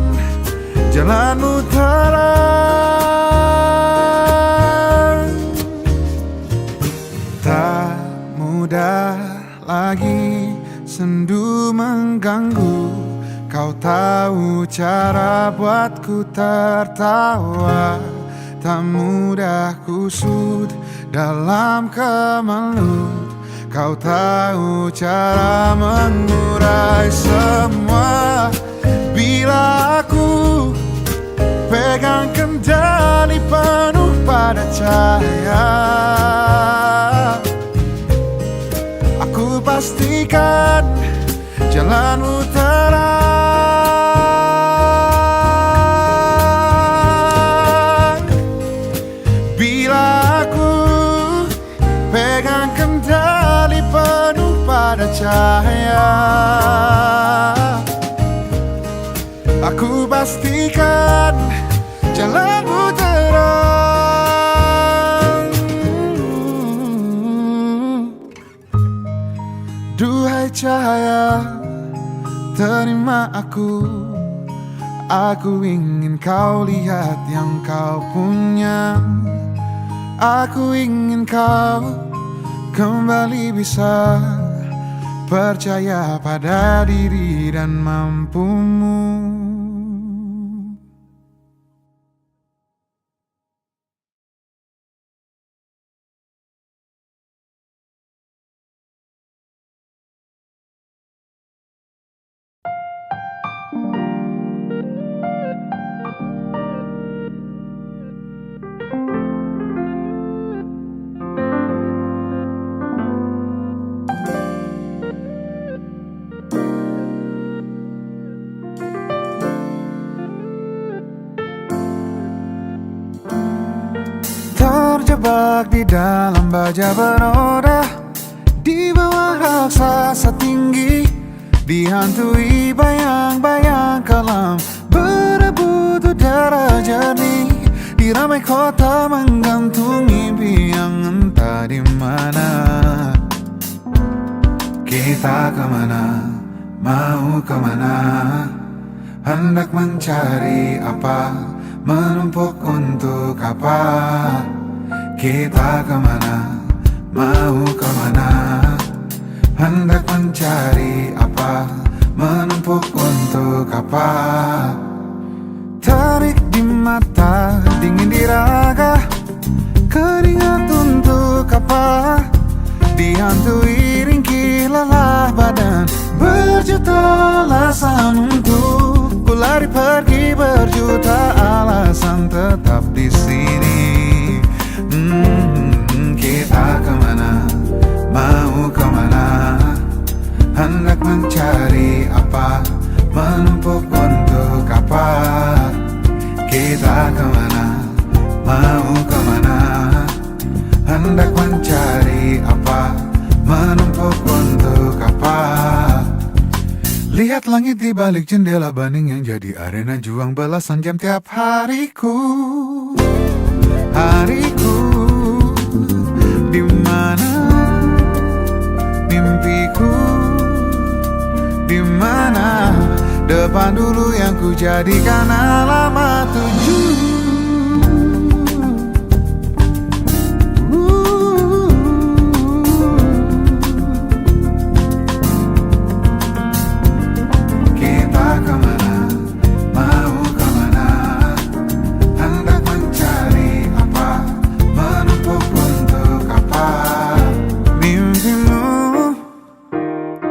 jalanmu terang. Tak mudah lagi sendu mengganggu, kau tahu cara buatku tertawa. Tak mudah kusut dalam kemelut, kau tahu cara mengurai semua. Bila aku pegang kendali penuh pada cahaya, aku pastikan jalanmu terang. Bila aku pegang kendali penuh pada cahaya, aku pastikan jalanmu terang. Duhai cahaya, terima aku. Aku ingin kau lihat yang kau punya. Aku ingin kau kembali bisa percaya pada diri dan mampumu. Terjebak di dalam baja beroda, di bawah raksasa tinggi, dihantui bayang-bayang kelam, berebut udara jernih, di ramai kota menggantung mimpi yang entah di mana. Kita kemana, mau kemana, hendak mencari apa, menumpuk untuk apa. Kita kemana, mau kemana, hendak mencari apa, menumpuk untuk apa. Terik di mata, dingin di raga, keringat untuk apa, dihantui ringkih lelah badan, berjuta alasan untuk ku lari pergi, berjuta alasan tetap di sini. Kita kemana, mau kemana, hendak mencari apa, menumpuk untuk apa. Kita kemana, mau kemana, hendak mencari apa, menumpuk untuk apa. Lihat langit di balik jendela bening yang jadi arena juang belasan jam tiap hariku. Hariku, di mana mimpiku, di mana depan dulu yang ku jadikan alamat tujuan.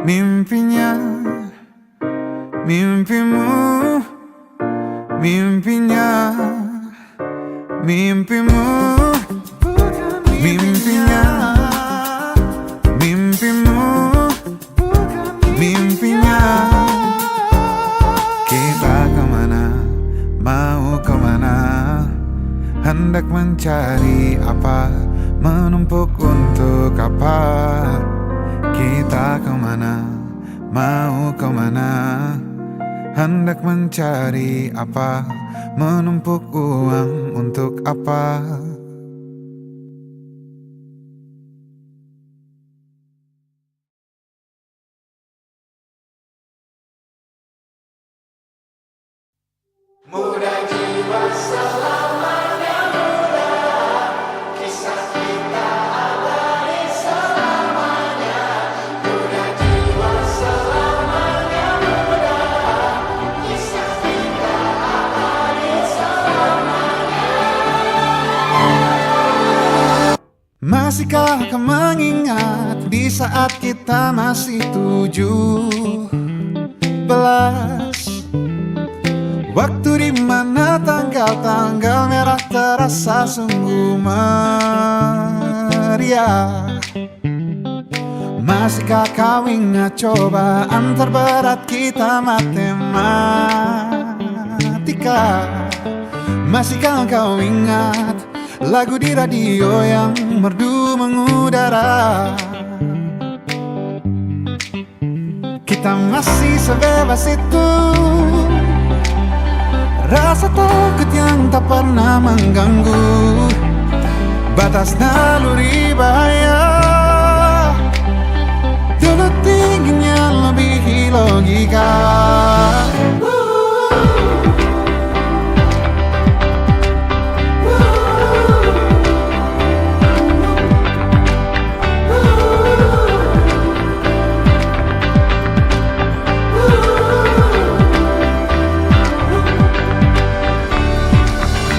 Mimpinya, mimpimu, mimpinya, mimpimu, mimpinya, mimpimu, mimpinya. Kita kemana, mau kemana, hendak mencari apa, menumpuk untuk apa. Kita kemana, mau kemana, hendak mencari apa, menumpuk uang untuk apa. Muda jiwa selamanya muda, kisah kita abadi selamanya. Muda jiwa selamanya muda, kisah kita abadi selamanya. Masihkah kau mengingat di saat kita masih 17? Waktu di mana tanggal-tanggal merah terasa sungguh meriah. Masihkah kau ingat cobaan terberat kita matematika? Masihkah kau ingat lagu di radio yang merdu mengudara? Kita masih sebebas itu, rasa takut yang tak pernah mengganggu, batas naluri bahaya. Dulu tingginya lebih logika.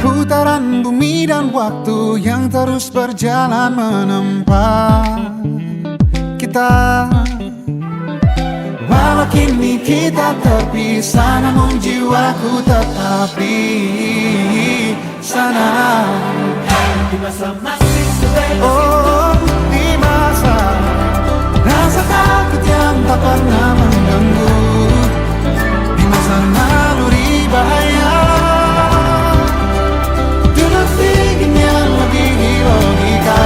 Putaran bumi dan waktu yang terus berjalan menempa kita. Walau kini kita terpisah, namun jiwaku tetap di sana. Di masa masih sebebas Oh, di masa rasa takut yang tak pernah mengganggu, di masa naluri bahaya. Dulu tingginya lebih logika.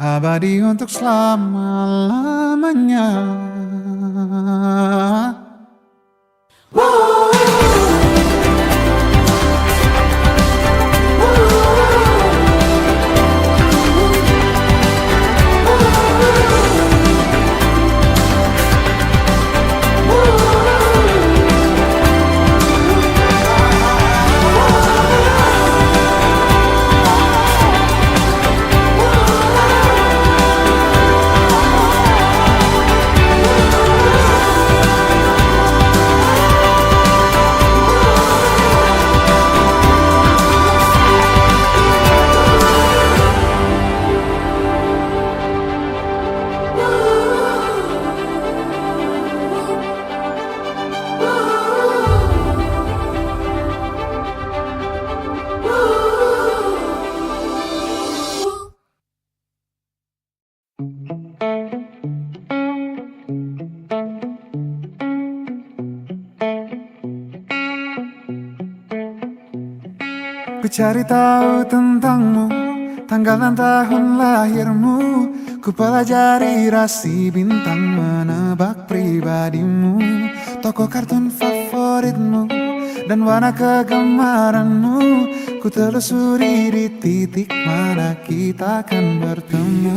abadi untuk selama-lamanya. Ku cari tahu tentangmu, tanggal dan tahun lahirmu. Ku pelajari rasi bintang, menebak pribadimu, tokoh kartun favoritmu, dan warna kegemaranmu. Ku telusuri di titik mana kita akan bertemu.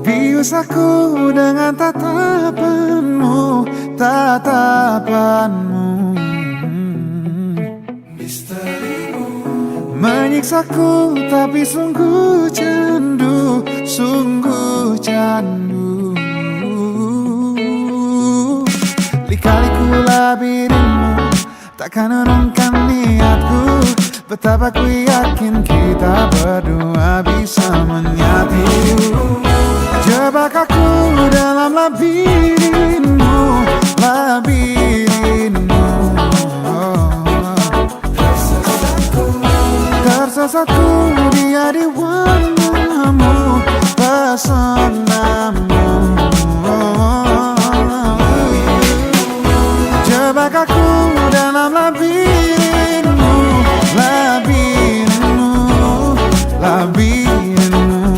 Bius aku dengan tatapanmu, tatapanmu. Menyiksaku tapi sungguh candu, sungguh candu. Lika-liku labirinmu takkan urungkan niatku. Betapa ku yakin kita berdua bisa menyatu. Jebak aku dalam labirinmu, labirinmu. Tersesatku dia di warnamu, pesonamu. Jebak aku dalam labirinmu, labirinmu, labirinmu.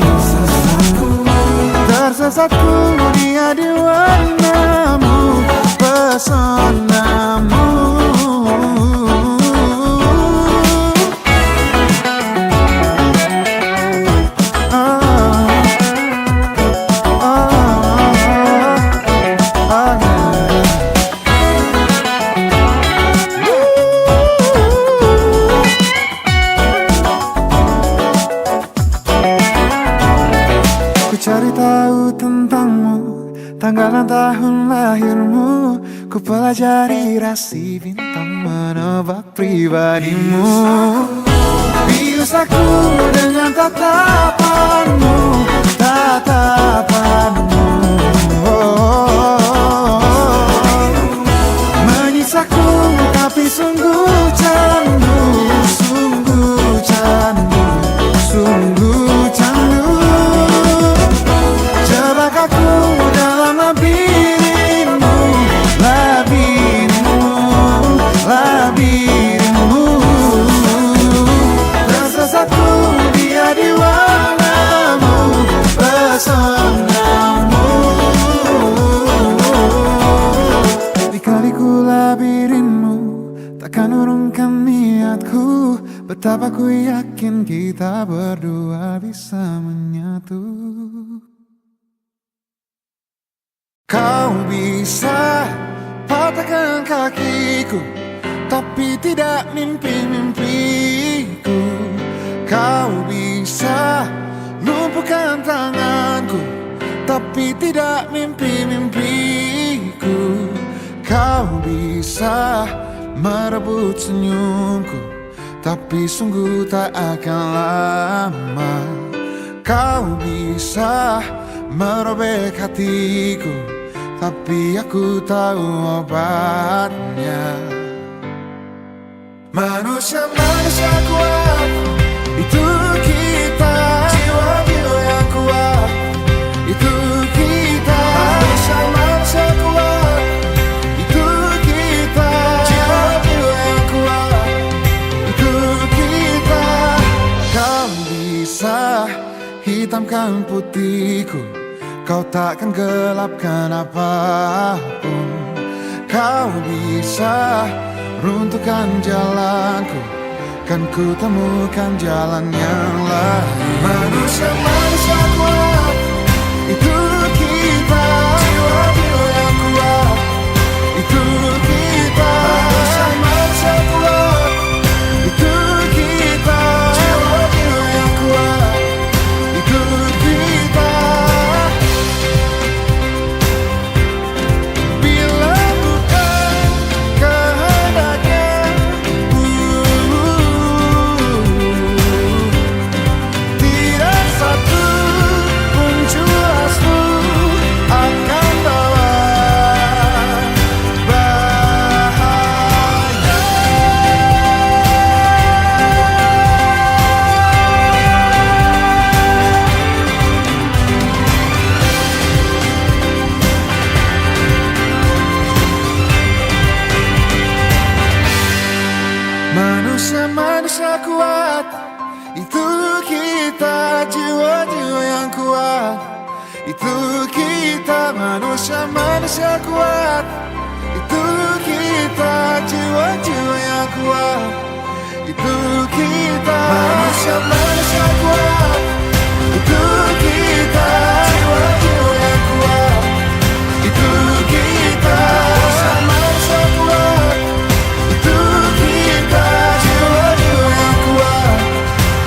Tersesatku dia di warnamu, pesonamu. Cari tahu tentangmu, tanggal dan tahun lahirmu. Ku pelajari rasi bintang, menebak pribadimu. Bius aku dengan tatapanmu, tatapanmu. Menyiksaku tapi sungguh candu, sungguh candu, sungguh candu. Aku dalam labirinmu, labirinmu, labirinmu. Tersesatku dia di warnamu, pesonamu. Lika-liku labirinmu takkan urungkan niatku. Betapa ku yakin kita berdua bisa menyatu. Kau bisa patahkan kakiku, tapi tidak mimpi-mimpiku. Kau bisa lumpuhkan tanganku, tapi tidak mimpi-mimpiku. Kau bisa merebut senyumku, tapi sungguh tak akan lama. Kau bisa merobek hatiku, tapi aku tahu obatnya. Manusia-manusia kuat, itu kita. Jiwa-jiwa yang kuat, itu kita. Manusia-manusia kuat, itu kita. Jiwa-jiwa yang kuat, itu kita. Kau bisa hitamkan hitam putihku, kau takkan gelapkan apapun. Kau bisa runtuhkan jalanku, kan ku temukan jalan yang lain. Manusia-manusia kuat, itu kita. Jiwa-jiwa yang kuat, itu kita. Manusia-manusia kuat, itu kita. Jiwa-jiwa yang kuat, itu kita. Bila bukan kehendaknya, tidak satu pun jelasmu akan bawa bahaya. Manusia-manusia kuat, itu kita. Jiwa-jiwa yang kuat, itu kita. Manusia-manusia kuat, itu kita. Jiwa-jiwa yang kuat, itu kita. Manusia-manusia kuat, itu kita. Jiwa-jiwa yang kuat, itu kita. Manusia-manusia kuat, itu kita. Jiwa-jiwa yang kuat,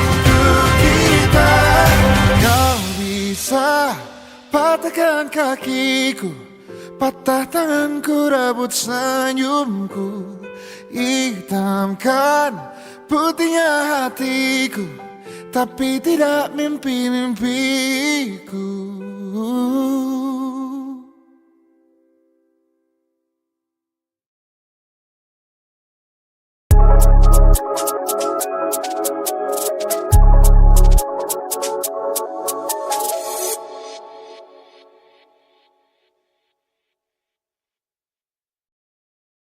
itu kita. Kau bisa patahkan kakiku, patah tanganku, rebut senyumku, hitamkan putihnya hatiku, tapi tidak mimpi-mimpi.